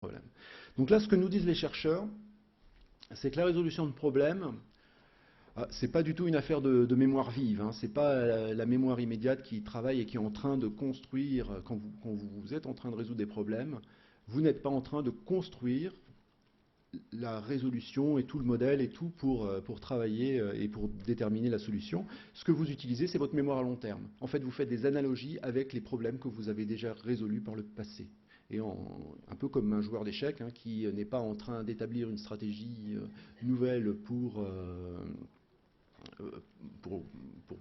problème. Donc là, ce que nous disent les chercheurs, c'est que la résolution de problèmes, c'est pas du tout une affaire de mémoire vive. Hein. C'est pas la mémoire immédiate qui travaille et qui est en train de construire, quand vous êtes en train de résoudre des problèmes, vous n'êtes pas en train de construire la résolution et tout le modèle et tout pour travailler et pour déterminer la solution. Ce que vous utilisez, c'est votre mémoire à long terme. En fait, vous faites des analogies avec les problèmes que vous avez déjà résolus par le passé. Et un peu comme un joueur d'échecs qui n'est pas en train d'établir une stratégie nouvelle pour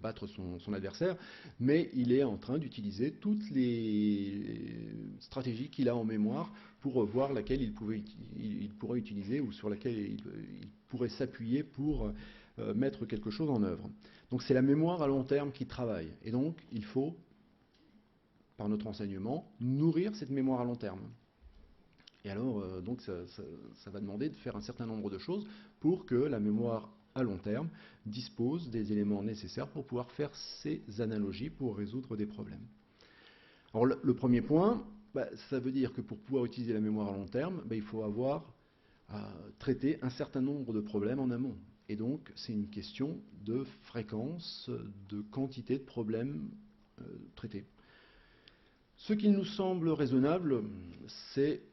battre son adversaire, mais il est en train d'utiliser toutes les stratégies qu'il a en mémoire pour voir laquelle il pourrait utiliser ou sur laquelle il pourrait s'appuyer pour mettre quelque chose en œuvre. Donc c'est la mémoire à long terme qui travaille. Et donc il faut, par notre enseignement, nourrir cette mémoire à long terme. Et alors, donc ça va demander de faire un certain nombre de choses pour que la mémoire à long terme dispose des éléments nécessaires pour pouvoir faire ces analogies pour résoudre des problèmes. Alors le premier point, ça veut dire que pour pouvoir utiliser la mémoire à long terme, il faut avoir traité un certain nombre de problèmes en amont. Et donc c'est une question de fréquence, de quantité de problèmes traités. Ce qui nous semble raisonnable, c'est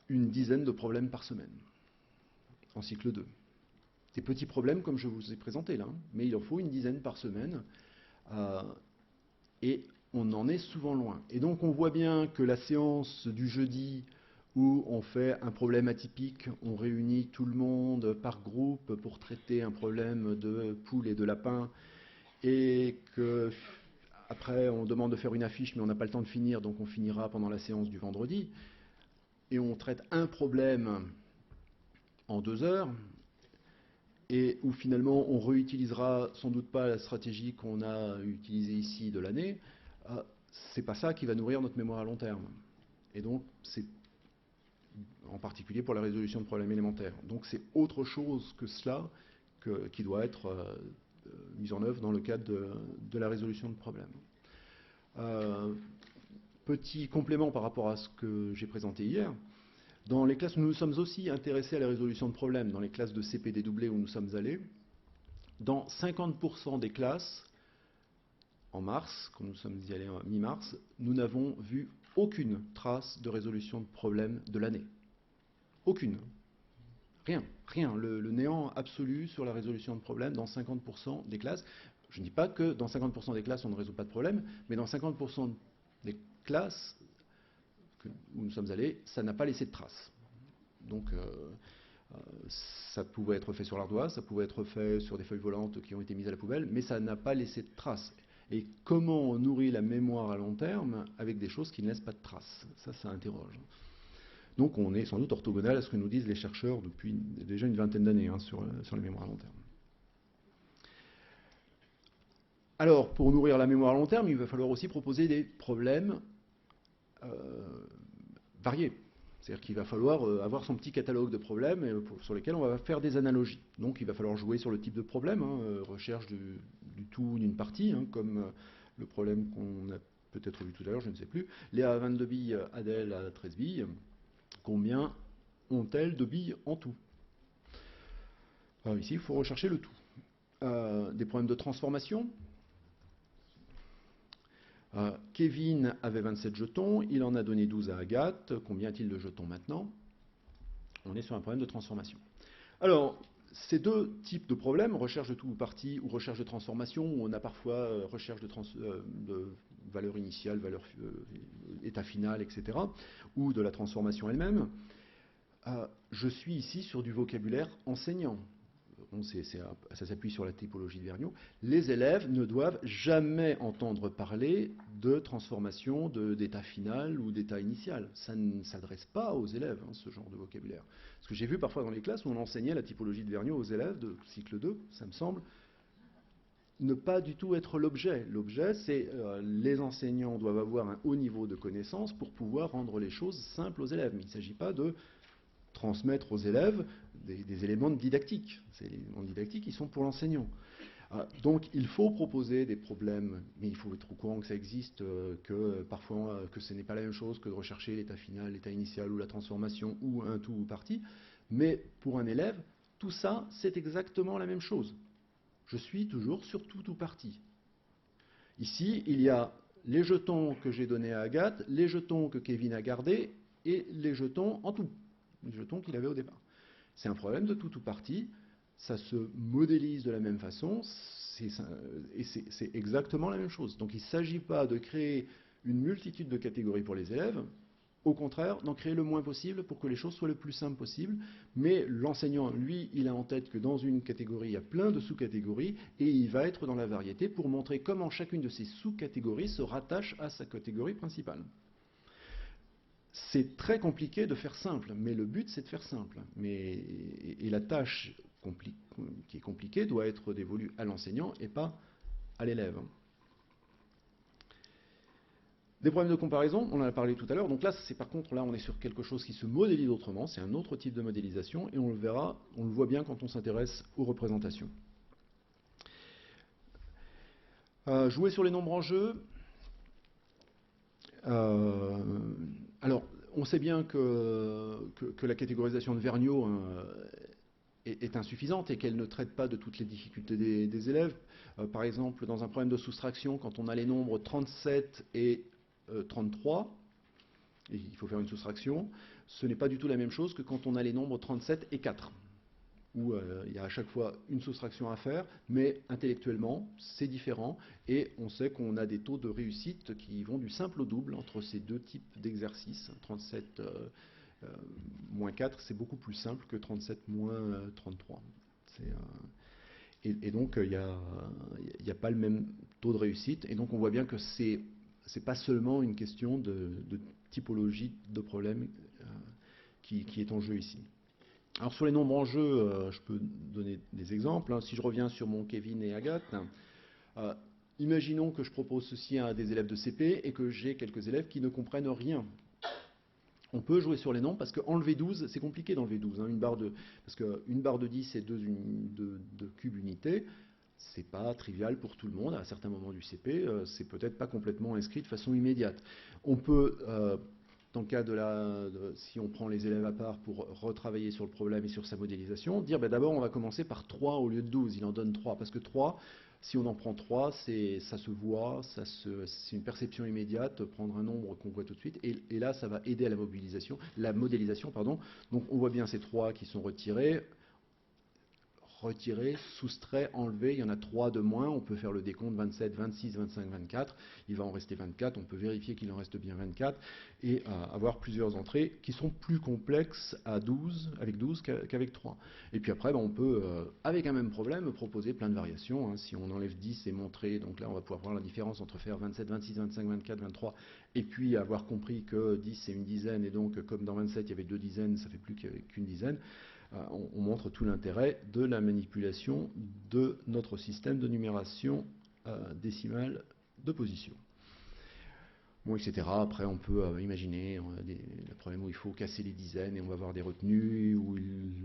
une dizaine de problèmes par semaine, en cycle 2. Des petits problèmes comme je vous ai présenté là, mais il en faut une dizaine par semaine, et on en est souvent loin. Et donc on voit bien que la séance du jeudi, où on fait un problème atypique, on réunit tout le monde par groupe pour traiter un problème de poule et de lapin, et que après on demande de faire une affiche, mais on n'a pas le temps de finir, donc on finira pendant la séance du vendredi, et on traite un problème en 2 heures, et où finalement on réutilisera sans doute pas la stratégie qu'on a utilisée ici de l'année, c'est pas ça qui va nourrir notre mémoire à long terme. Et donc c'est en particulier pour la résolution de problèmes élémentaires. Donc c'est autre chose que cela qui doit être mise en œuvre dans le cadre de la résolution de problèmes. Petit complément par rapport à ce que j'ai présenté hier. Dans les classes où nous sommes aussi intéressés à la résolution de problèmes, dans les classes de CP dédoublé où nous sommes allés, dans 50% des classes, en mars, quand nous sommes y allés en mi-mars, nous n'avons vu aucune trace de résolution de problème de l'année. Aucune. Rien. Rien. Le néant absolu sur la résolution de problèmes dans 50% des classes. Je ne dis pas que dans 50% des classes on ne résout pas de problème, mais dans 50% des classes où nous sommes allés, ça n'a pas laissé de traces. Donc ça pouvait être fait sur l'ardoise, ça pouvait être fait sur des feuilles volantes qui ont été mises à la poubelle, mais ça n'a pas laissé de traces. Et comment on nourrit la mémoire à long terme avec des choses qui ne laissent pas de traces? Ça interroge. Donc on est sans doute orthogonal à ce que nous disent les chercheurs depuis déjà une vingtaine d'années sur la mémoire à long terme. Alors, pour nourrir la mémoire à long terme, il va falloir aussi proposer des problèmes variés. C'est-à-dire qu'il va falloir avoir son petit catalogue de problèmes sur lesquels on va faire des analogies. Donc il va falloir jouer sur le type de problème, recherche du tout ou d'une partie, comme le problème qu'on a peut-être vu tout à l'heure, je ne sais plus. Léa a 22 billes, Adèle a 13 billes. Combien ont-elles de billes en tout? Alors ici, il faut rechercher le tout. Des problèmes de transformation. Kevin avait 27 jetons, il en a donné 12 à Agathe. Combien a-t-il de jetons maintenant? On est sur un problème de transformation. Alors, ces deux types de problèmes, recherche de tout ou partie ou recherche de transformation, où on a parfois recherche de valeur initiale, valeur état final, etc., ou de la transformation elle-même, je suis ici sur du vocabulaire enseignant. Ça s'appuie sur la typologie de Vergniaud. Les élèves ne doivent jamais entendre parler de transformation d'état final ou d'état initial. Ça ne s'adresse pas aux élèves, ce genre de vocabulaire. Ce que j'ai vu parfois dans les classes où on enseignait la typologie de Vergniaud aux élèves de cycle 2, ça me semble ne pas du tout être l'objet. L'objet, c'est les enseignants doivent avoir un haut niveau de connaissance pour pouvoir rendre les choses simples aux élèves. Mais il ne s'agit pas de transmettre aux élèves des éléments de didactique. Ces éléments de didactique, ils sont pour l'enseignant. Donc il faut proposer des problèmes, mais il faut être au courant que ça existe, que parfois que ce n'est pas la même chose que de rechercher l'état final, l'état initial ou la transformation ou un tout ou partie. Mais pour un élève, tout ça, c'est exactement la même chose. Je suis toujours sur tout ou partie. Ici, il y a les jetons que j'ai donnés à Agathe, les jetons que Kevin a gardés et les jetons en tout, les jetons qu'il avait au départ. C'est un problème de tout ou partie. Ça se modélise de la même façon, et c'est exactement la même chose. Donc il ne s'agit pas de créer une multitude de catégories pour les élèves, au contraire, d'en créer le moins possible pour que les choses soient le plus simples possible, mais l'enseignant, lui, il a en tête que dans une catégorie, il y a plein de sous-catégories, et il va être dans la variété pour montrer comment chacune de ces sous-catégories se rattache à sa catégorie principale. C'est très compliqué de faire simple, mais le but c'est de faire simple. Et la tâche qui est compliquée doit être dévolue à l'enseignant et pas à l'élève. Des problèmes de comparaison, on en a parlé tout à l'heure. Donc là, par contre, là, on est sur quelque chose qui se modélise autrement. C'est un autre type de modélisation et on le verra, on le voit bien quand on s'intéresse aux représentations. Jouer sur les nombres en jeu. Alors, on sait bien que la catégorisation de Vergniaud est insuffisante et qu'elle ne traite pas de toutes les difficultés des élèves. Par exemple, dans un problème de soustraction, quand on a les nombres 37 et 33, et il faut faire une soustraction, ce n'est pas du tout la même chose que quand on a les nombres 37 et 4, où il y a à chaque fois une soustraction à faire, mais intellectuellement, c'est différent, et on sait qu'on a des taux de réussite qui vont du simple au double entre ces deux types d'exercices. 37 moins 4, c'est beaucoup plus simple que 37 moins 33. Et donc, il n'y a pas le même taux de réussite, et donc on voit bien que c'est pas seulement une question de typologie de problème qui est en jeu ici. Alors sur les nombres en jeu, je peux donner des exemples. Si je reviens sur mon Kevin et Agathe, imaginons que je propose ceci à des élèves de CP et que j'ai quelques élèves qui ne comprennent rien. On peut jouer sur les nombres parce qu'enlever 12, c'est compliqué d'enlever 12. Parce qu'une barre de 10 et 2 cubes unités, c'est pas trivial pour tout le monde. À certains moments du CP, c'est peut-être pas complètement inscrit de façon immédiate. On peut, dans le cas si on prend les élèves à part pour retravailler sur le problème et sur sa modélisation, dire d'abord on va commencer par 3 au lieu de 12. Il en donne 3 parce que 3, si on en prend 3, ça se voit, c'est une perception immédiate, prendre un nombre qu'on voit tout de suite, et là ça va aider à la modélisation. Donc on voit bien ces 3 qui sont retirés, soustrait, enlevé, il y en a 3 de moins, on peut faire le décompte 27, 26, 25, 24, il va en rester 24, on peut vérifier qu'il en reste bien 24, et avoir plusieurs entrées qui sont plus complexes avec 12 qu'avec 3. Et puis après, on peut, avec un même problème, proposer plein de variations. Si on enlève 10 et montrer, donc là on va pouvoir voir la différence entre faire 27, 26, 25, 24, 23, et puis avoir compris que 10 c'est une dizaine, et donc comme dans 27 il y avait 2 dizaines, ça fait plus qu'une dizaine. On montre tout l'intérêt de la manipulation de notre système de numération décimale de position. Bon, etc. Après, on peut imaginer le problème où il faut casser les dizaines et on va avoir des retenues, où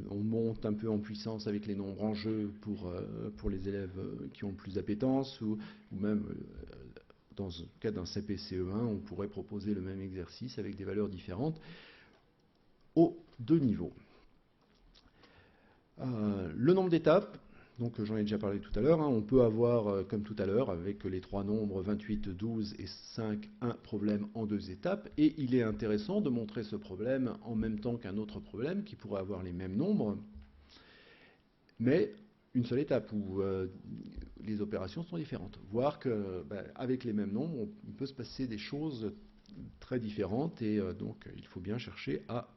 on monte un peu en puissance avec les nombres en jeu pour les élèves qui ont plus d'appétence, ou même dans le cas d'un CP-CE1, on pourrait proposer le même exercice avec des valeurs différentes aux deux niveaux. Le nombre d'étapes, donc j'en ai déjà parlé tout à l'heure, on peut avoir, comme tout à l'heure, avec les 3 nombres 28, 12 et 5, un problème en 2 étapes, et il est intéressant de montrer ce problème en même temps qu'un autre problème qui pourrait avoir les mêmes nombres, mais une seule étape où les opérations sont différentes. Voir qu'avec les mêmes nombres, il peut se passer des choses très différentes, et donc il faut bien chercher à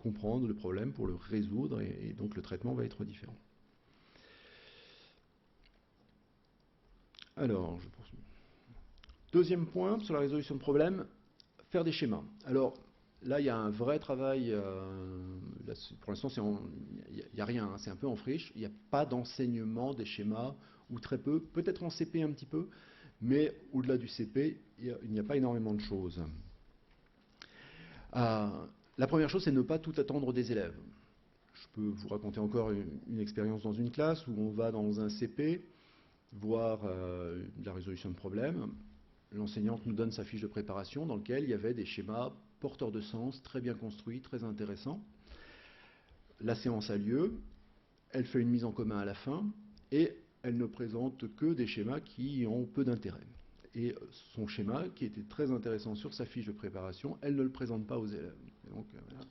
comprendre le problème pour le résoudre, et donc le traitement va être différent. Alors, je poursuis. Deuxième point sur la résolution de problèmes, faire des schémas. Alors, là, il y a un vrai travail. Là, pour l'instant, il n'y a rien, c'est un peu en friche. Il n'y a pas d'enseignement des schémas, ou très peu. Peut-être en CP un petit peu, mais au-delà du CP, il n'y a pas énormément de choses. La première chose, c'est ne pas tout attendre des élèves. Je peux vous raconter encore une expérience dans une classe où on va dans un CP, voir la résolution de problèmes. L'enseignante nous donne sa fiche de préparation dans laquelle il y avait des schémas porteurs de sens, très bien construits, très intéressants. La séance a lieu, elle fait une mise en commun à la fin, et elle ne présente que des schémas qui ont peu d'intérêt. Et son schéma, qui était très intéressant sur sa fiche de préparation, elle ne le présente pas aux élèves. Et donc, voilà.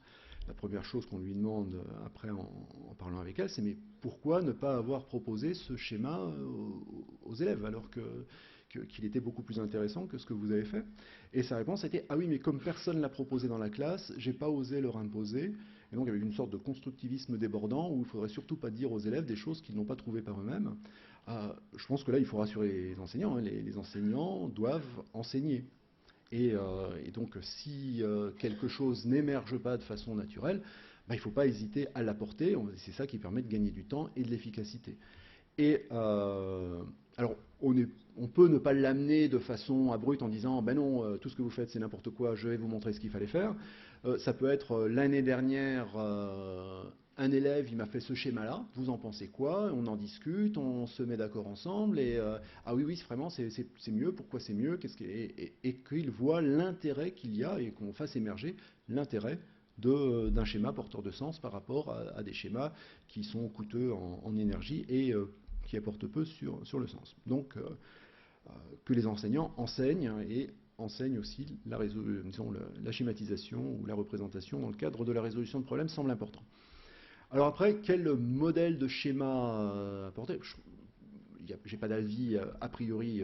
La première chose qu'on lui demande après en parlant avec elle, c'est mais pourquoi ne pas avoir proposé ce schéma aux élèves alors qu'il était beaucoup plus intéressant que ce que vous avez fait? Et sa réponse était ah oui, mais comme personne ne l'a proposé dans la classe, j'ai pas osé leur imposer. Et donc il y avait une sorte de constructivisme débordant où il ne faudrait surtout pas dire aux élèves des choses qu'ils n'ont pas trouvées par eux-mêmes. Je pense que là, il faut rassurer les enseignants. Hein. Les enseignants doivent enseigner. Et donc, si quelque chose n'émerge pas de façon naturelle, il ne faut pas hésiter à l'apporter. C'est ça qui permet de gagner du temps et de l'efficacité. Et alors, on peut ne pas l'amener de façon abrupte en disant ben non, tout ce que vous faites c'est n'importe quoi, je vais vous montrer ce qu'il fallait faire. Ça peut être l'année dernière, un élève il m'a fait ce schéma-là, vous en pensez quoi? On en discute, on se met d'accord ensemble et ah oui, oui, vraiment c'est mieux, pourquoi c'est mieux? Et qu'il voit l'intérêt qu'il y a et qu'on fasse émerger l'intérêt d'un schéma porteur de sens par rapport à des schémas qui sont coûteux en énergie et qui apportent peu sur le sens. Donc, que les enseignants enseignent et enseignent aussi la schématisation ou la représentation dans le cadre de la résolution de problèmes semble important. Alors après, quel modèle de schéma apporter? Je n'ai pas d'avis a priori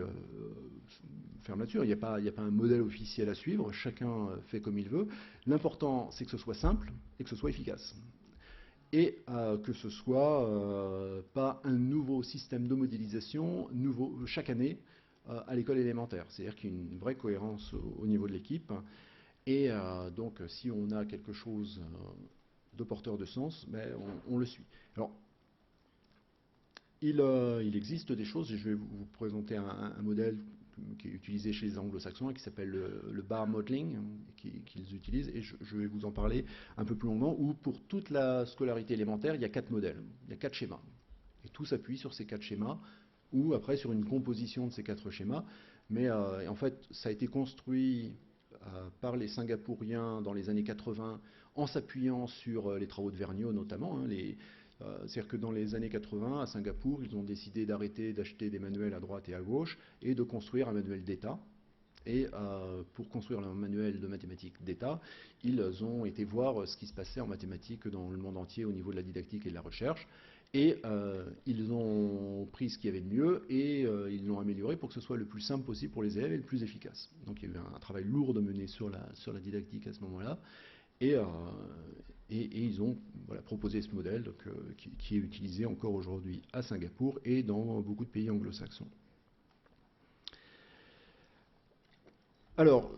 ferme là-dessus. Il n'y a pas un modèle officiel à suivre. Chacun fait comme il veut. L'important, c'est que ce soit simple et que ce soit efficace. Et que ce soit pas un nouveau système de modélisation chaque année à l'école élémentaire. C'est-à-dire qu'il y a une vraie cohérence au niveau de l'équipe. Et donc, si on a quelque chose de porteur de sens, ben, on le suit. Alors, il existe des choses, et je vais vous présenter un modèle qui est utilisé chez les anglo-saxons et qui s'appelle le bar modeling, qu'ils utilisent, et je vais vous en parler un peu plus longuement, où pour toute la scolarité élémentaire, il y a 4 modèles, il y a 4 schémas. Et tout s'appuie sur ces 4 schémas, ou après sur une composition de ces 4 schémas. Mais en fait, ça a été construit par les Singapouriens dans les années 80 en s'appuyant sur les travaux de Vergniaud notamment. Hein, c'est-à-dire que dans les années 80, à Singapour, ils ont décidé d'arrêter d'acheter des manuels à droite et à gauche et de construire un manuel d'État. Et pour construire un manuel de mathématiques d'État, ils ont été voir ce qui se passait en mathématiques dans le monde entier au niveau de la didactique et de la recherche. Et ils ont pris ce qu'il y avait de mieux et ils l'ont amélioré pour que ce soit le plus simple possible pour les élèves et le plus efficace. Donc il y a eu un travail lourd de mener sur la didactique à ce moment-là. Et ils ont proposé ce modèle donc, qui est utilisé encore aujourd'hui à Singapour et dans beaucoup de pays anglo-saxons. Alors,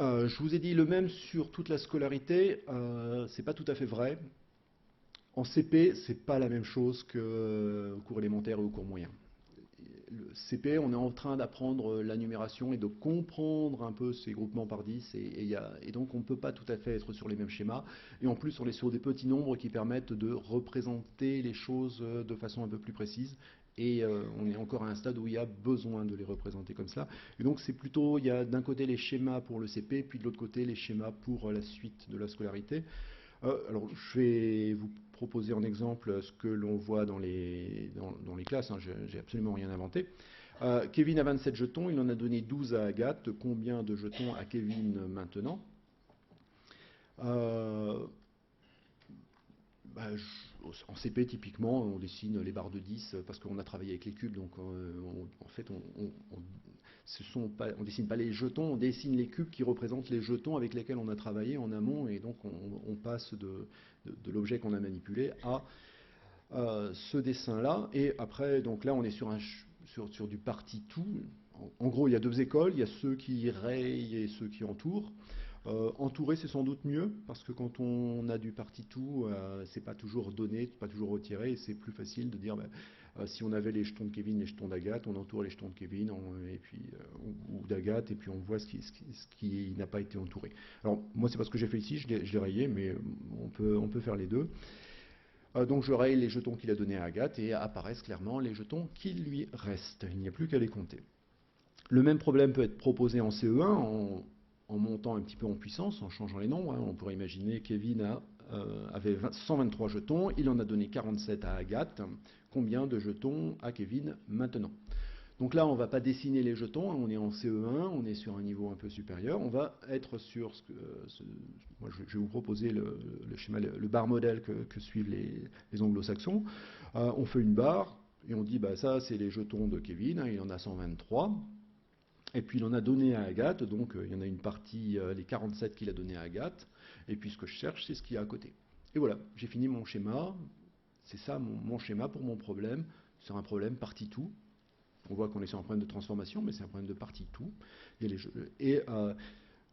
je vous ai dit le même sur toute la scolarité, c'est pas tout à fait vrai. En CP, c'est pas la même chose qu'au cours élémentaire ou au cours moyen. Le CP, on est en train d'apprendre la numération et de comprendre un peu ces groupements par 10 et donc on ne peut pas tout à fait être sur les mêmes schémas et en plus on est sur des petits nombres qui permettent de représenter les choses de façon un peu plus précise et on est encore à un stade où il y a besoin de les représenter comme ça et donc c'est plutôt, il y a d'un côté les schémas pour le CP puis de l'autre côté les schémas pour la suite de la scolarité. Alors, je vais vous proposer en exemple ce que l'on voit dans les classes, hein, j'ai absolument rien inventé. Kevin a 27 jetons, il en a donné 12 à Agathe. Combien de jetons a Kevin maintenant? En CP, typiquement, on dessine les barres de 10 parce qu'on a travaillé avec les cubes. Donc, en fait, on dessine pas les jetons, on dessine les cubes qui représentent les jetons avec lesquels on a travaillé en amont. Et donc, on passe de l'objet qu'on a manipulé à ce dessin-là. Et après, donc là, on est sur du parti tout. En gros, il y a 2 écoles. Il y a ceux qui rayent et ceux qui entourent. Entourer, c'est sans doute mieux, parce que quand on a du parti tout, c'est pas toujours donné, pas toujours retiré, et c'est plus facile de dire, si on avait les jetons de Kevin, les jetons d'Agathe, on entoure les jetons de Kevin et puis, ou d'Agathe, et puis on voit ce qui n'a pas été entouré. Alors, moi, c'est pas ce que j'ai fait ici, je l'ai rayé, mais on peut faire les deux. Donc je raye les jetons qu'il a donnés à Agathe et apparaissent clairement les jetons qui lui restent. Il n'y a plus qu'à les compter. Le même problème peut être proposé en CE1 en montant un petit peu en puissance, en changeant les nombres. On pourrait imaginer Kevin avait 123 jetons, il en a donné 47 à Agathe. Combien de jetons a Kevin maintenant? Donc là, on ne va pas dessiner les jetons, on est en CE1, on est sur un niveau un peu supérieur. On va être sur moi je vais vous proposer le schéma, le bar modèle que suivent les anglo-saxons. On fait une barre et on dit, bah, ça c'est les jetons de Kevin, il en a 123. Et puis il en a donné à Agathe, donc il y en a une partie, les 47 qu'il a donné à Agathe. Et puis ce que je cherche, c'est ce qu'il y a à côté. Et voilà, j'ai fini mon schéma. C'est ça mon schéma pour mon problème. C'est un problème partie-tout. On voit qu'on est sur un problème de transformation, mais c'est un problème de partie-tout. Et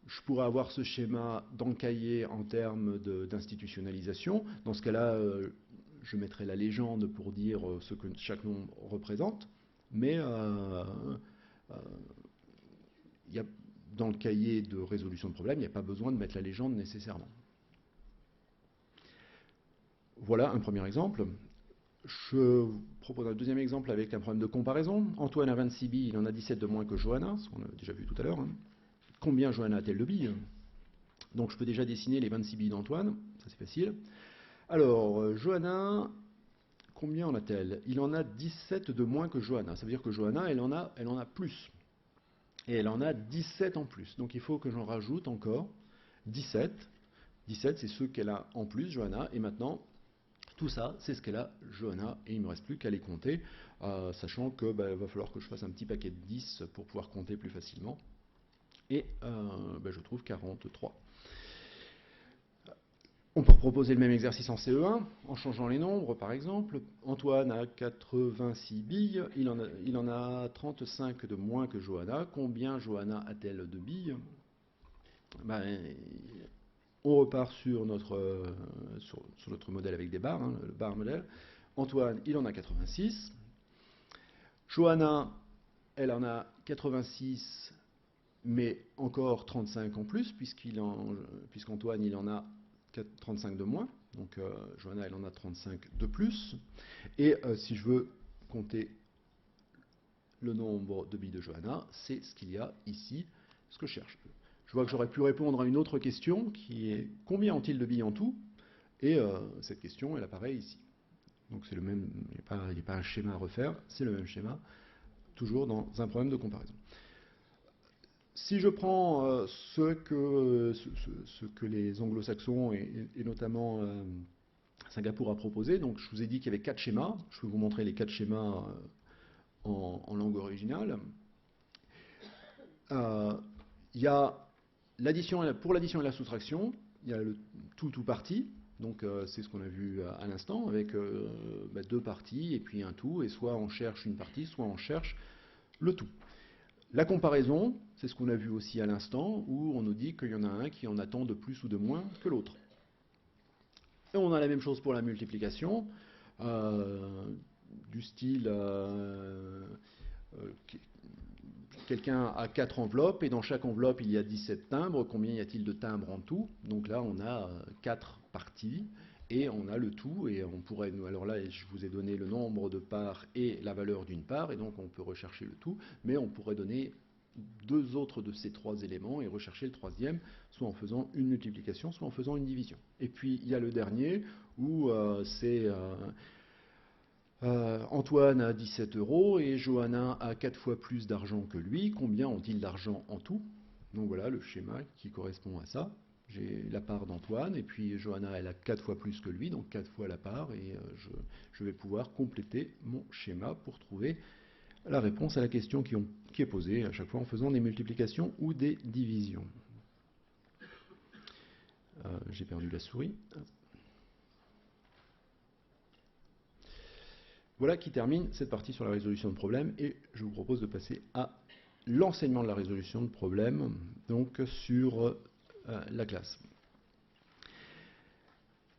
je pourrais avoir ce schéma dans le cahier en termes d'institutionnalisation. Dans ce cas-là, je mettrai la légende pour dire ce que chaque nombre représente. Mais dans le cahier de résolution de problème, il n'y a pas besoin de mettre la légende nécessairement. Voilà un premier exemple. Je vous propose un deuxième exemple avec un problème de comparaison. Antoine a 26 billes, il en a 17 de moins que Johanna, ce qu'on a déjà vu tout à l'heure. Combien Johanna a-t-elle de billes? Donc je peux déjà dessiner les 26 billes d'Antoine, ça c'est facile. Alors, Johanna, combien en a-t-elle? Il en a 17 de moins que Johanna. Ça veut dire que Johanna, elle en a plus. Et elle en a 17 en plus. Donc il faut que j'en rajoute encore 17. 17, c'est ceux qu'elle a en plus, Johanna. Et maintenant, tout ça, c'est ce qu'elle a, Johanna. Et il ne me reste plus qu'à les compter, sachant que va falloir que je fasse un petit paquet de 10 pour pouvoir compter plus facilement. Et je trouve 43. On peut proposer le même exercice en CE1, en changeant les nombres, par exemple. Antoine a 86 billes, il en a 35 de moins que Johanna. Combien Johanna a-t-elle de billes? On repart sur notre modèle avec des barres, le bar modèle. Antoine, il en a 86. Johanna, elle en a 86, mais encore 35 en plus, puisqu'Antoine, il en a 35 de moins. Donc Johanna, elle en a 35 de plus. Et si je veux compter le nombre de billes de Johanna, c'est ce qu'il y a ici, ce que je cherche. Je vois que j'aurais pu répondre à une autre question qui est combien ont-ils de billes en tout? Et cette question, elle apparaît ici. Donc c'est le même, il n'y a pas un schéma à refaire, c'est le même schéma, toujours dans un problème de comparaison. Si je prends ce que les anglo-saxons et notamment Singapour a proposé, donc je vous ai dit qu'il y avait 4 schémas, je vais vous montrer les 4 schémas en langue originale. Il y a pour l'addition et la soustraction, il y a le tout parti, donc c'est ce qu'on a vu à l'instant, avec 2 parties et puis un tout, et soit on cherche une partie, soit on cherche le tout. La comparaison, c'est ce qu'on a vu aussi à l'instant, où on nous dit qu'il y en a un qui en attend de plus ou de moins que l'autre. Et on a la même chose pour la multiplication, du style quelqu'un a 4 enveloppes, et dans chaque enveloppe il y a 17 timbres. Combien y a-t-il de timbres en tout? Donc là on a 4 parties, et on a le tout, et on pourrait, alors là je vous ai donné le nombre de parts et la valeur d'une part, et donc on peut rechercher le tout, mais on pourrait donner 2 autres de ces 3 éléments et rechercher le troisième, soit en faisant une multiplication, soit en faisant une division. Et puis il y a le dernier, où c'est Antoine a 17 € et Johanna a 4 fois plus d'argent que lui. Combien ont-ils d'argent en tout? Donc voilà le schéma qui correspond à ça. J'ai la part d'Antoine, et puis Johanna, elle a 4 fois plus que lui, donc 4 fois la part, et je vais pouvoir compléter mon schéma pour trouver la réponse à la question qui est posée à chaque fois en faisant des multiplications ou des divisions. J'ai perdu la souris. Voilà qui termine cette partie sur la résolution de problèmes, et je vous propose de passer à l'enseignement de la résolution de problèmes, donc sur la classe.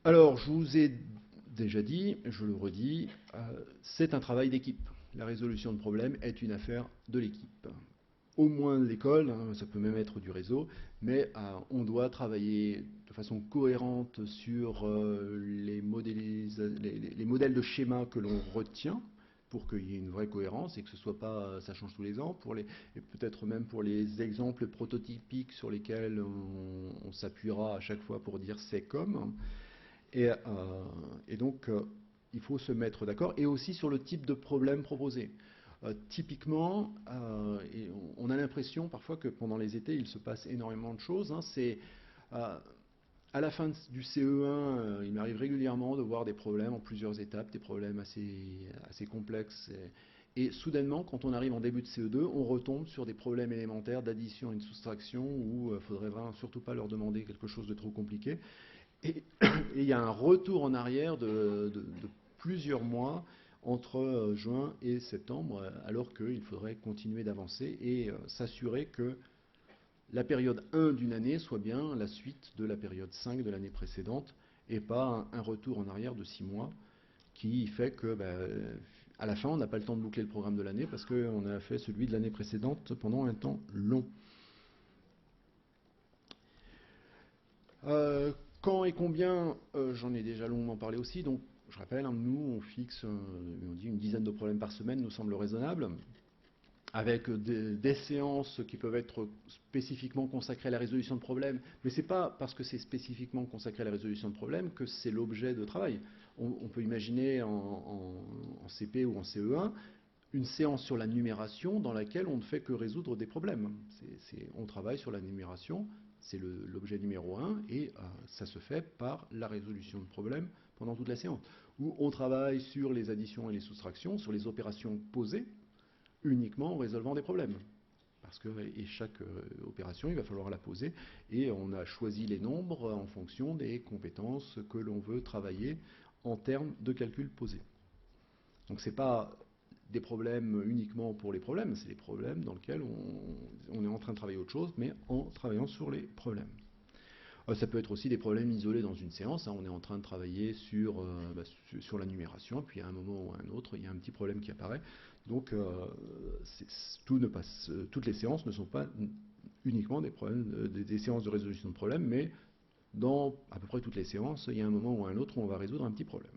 Alors, je vous ai déjà dit, je le redis, c'est un travail d'équipe. La résolution de problèmes est une affaire de l'équipe. au moins de l'école, hein, ça peut même être du réseau, mais on doit travailler de façon cohérente sur les modèles de schéma que l'on retient pour qu'il y ait une vraie cohérence et que ce soit pas ça change tous les ans, et peut-être même pour les exemples prototypiques sur lesquels on s'appuiera à chaque fois pour dire c'est comme. Et, euh, et donc, il faut se mettre d'accord, et aussi sur le type de problème proposé. Typiquement, et on a l'impression parfois que pendant les étés, il se passe énormément de choses. Hein. À la fin du CE1, il m'arrive régulièrement de voir des problèmes en plusieurs étapes, des problèmes assez complexes. Et soudainement, quand on arrive en début de CE2, on retombe sur des problèmes élémentaires d'addition et de soustraction où il ne faudrait vraiment surtout pas leur demander quelque chose de trop compliqué. Et il y a un retour en arrière de plusieurs mois entre juin et septembre, alors qu'il faudrait continuer d'avancer et s'assurer que la période 1 d'une année soit bien la suite de la période 5 de l'année précédente, et pas un retour en arrière de 6 mois qui fait que à la fin on n'a pas le temps de boucler le programme de l'année parce qu'on a fait celui de l'année précédente pendant un temps long. Quand et combien, j'en ai déjà longuement parlé aussi, donc je rappelle, hein, nous on fixe, on dit une dizaine de problèmes par semaine nous semble raisonnable, avec des séances qui peuvent être spécifiquement consacrées à la résolution de problèmes, mais ce n'est pas parce que c'est spécifiquement consacré à la résolution de problèmes que c'est l'objet de travail. On peut imaginer en CP ou en CE1 une séance sur la numération dans laquelle on ne fait que résoudre des problèmes. On travaille sur la numération, c'est l'objet numéro 1, et ça se fait par la résolution de problèmes pendant toute la séance. Ou on travaille sur les additions et les soustractions, sur les opérations posées, uniquement en résolvant des problèmes. Parce que chaque opération, il va falloir la poser, et on a choisi les nombres en fonction des compétences que l'on veut travailler en termes de calcul posé. Donc ce n'est pas des problèmes uniquement pour les problèmes, c'est des problèmes dans lesquels on est en train de travailler autre chose, mais en travaillant sur les problèmes. Ça peut être aussi des problèmes isolés dans une séance, hein, on est en train de travailler sur la numération, puis à un moment ou à un autre, il y a un petit problème qui apparaît. Donc toutes les séances ne sont pas uniquement des séances de résolution de problèmes, mais dans à peu près toutes les séances, il y a un moment ou un autre où on va résoudre un petit problème.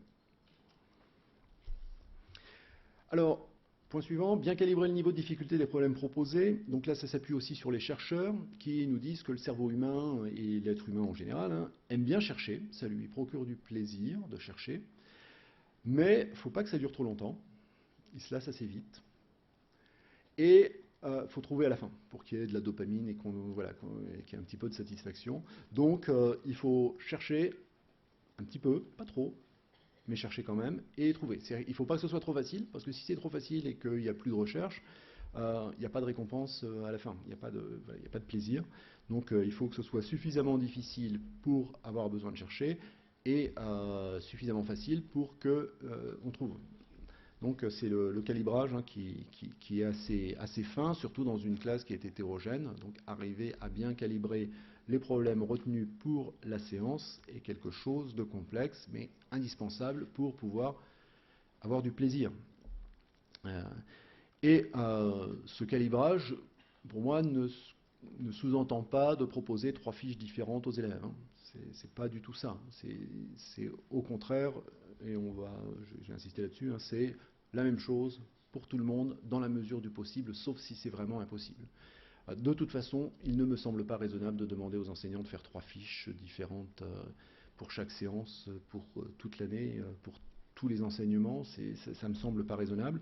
Alors, point suivant, bien calibrer le niveau de difficulté des problèmes proposés. Donc là, ça s'appuie aussi sur les chercheurs qui nous disent que le cerveau humain et l'être humain en général aiment bien chercher, ça lui procure du plaisir de chercher, mais il ne faut pas que ça dure trop longtemps, il se lasse assez vite. Et il faut trouver à la fin pour qu'il y ait de la dopamine et qu'il y ait un petit peu de satisfaction. Donc il faut chercher un petit peu, pas trop, mais chercher quand même et trouver. Il ne faut pas que ce soit trop facile, parce que si c'est trop facile et qu'il n'y a plus de recherche, il n'y a pas de récompense à la fin, il n'y a pas de plaisir. Donc il faut que ce soit suffisamment difficile pour avoir besoin de chercher et suffisamment facile pour qu'on trouve. Donc c'est le calibrage qui est assez fin, surtout dans une classe qui est hétérogène. Donc arriver à bien calibrer les problèmes retenus pour la séance est quelque chose de complexe, mais indispensable pour pouvoir avoir du plaisir. Ce calibrage, pour moi, ne sous-entend pas de proposer 3 fiches différentes aux élèves. Hein. C'est pas du tout ça. C'est au contraire, et j'ai insisté là-dessus, hein, c'est la même chose pour tout le monde dans la mesure du possible, sauf si c'est vraiment impossible. De toute façon, il ne me semble pas raisonnable de demander aux enseignants de faire 3 fiches différentes pour chaque séance, pour toute l'année, pour tous les enseignements. Ça ne me semble pas raisonnable.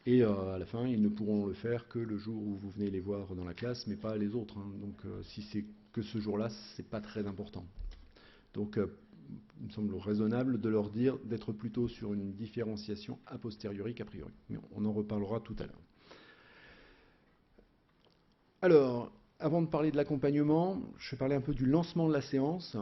Et à la fin, ils ne pourront le faire que le jour où vous venez les voir dans la classe, mais pas les autres. Hein. Donc si c'est que ce jour-là, c'est pas très important. Donc il me semble raisonnable de leur dire d'être plutôt sur une différenciation a posteriori qu'a priori. Mais on en reparlera tout à l'heure. Alors, avant de parler de l'accompagnement, je vais parler un peu du lancement de la séance.